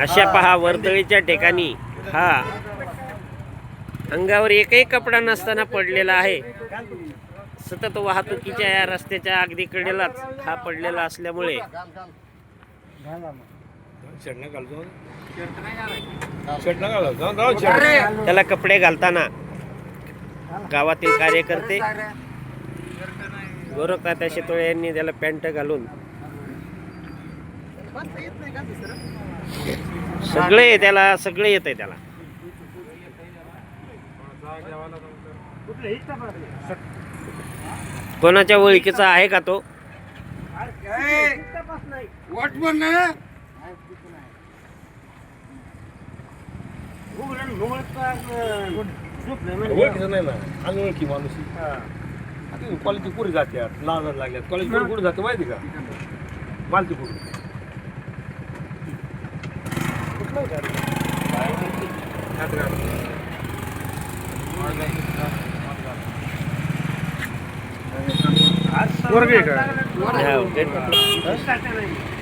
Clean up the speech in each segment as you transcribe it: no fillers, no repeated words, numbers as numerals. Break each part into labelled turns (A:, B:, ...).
A: अशा पहा वर्दळीच्या ठिकाणी हा अंगावर एकही कपडा नसताना पडलेला आहे. सतत वाहतुकीच्या या रस्त्याच्या अगदी कडेलाच हा पडलेला असल्यामुळे त्याला कपडे घालताना गावातील कार्यकर्ते गोरखनाथ शेतोळे यांनी त्याला पॅन्ट घालून सगळे येत आहे त्याला. कोणाच्या ओळखीचा आहे का तो?
B: अनोळखी माणूस कॉलेजची पुरी जाते लहान लागल्यात. कॉलेज कुठे जाते माहिती का? मालती कुठे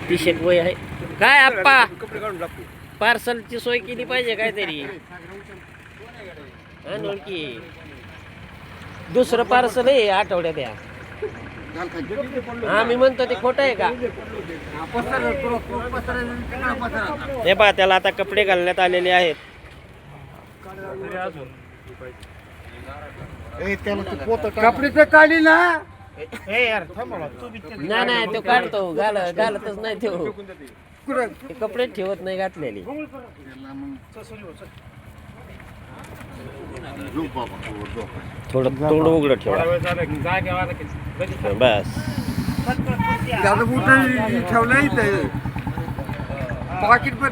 A: टी शर्ट वय आहे काय आप्पा? पार्सलची सोय केली पाहिजे काहीतरी. अनोळखी दुसरं पार्सल आहे आठवड्यात या. हा मी म्हणतो ते खोटं आहे का? हे पहा त्याला आता कपडे घालण्यात आलेले आहेत.
C: कपडे काढली ना.
A: नाही तो काढतो घालतच नाही तो. कपडे ठेवत नाही घातलेली. थोडं तोंड उघडं ठेवा बस.
C: ठेवलं पाकिट पण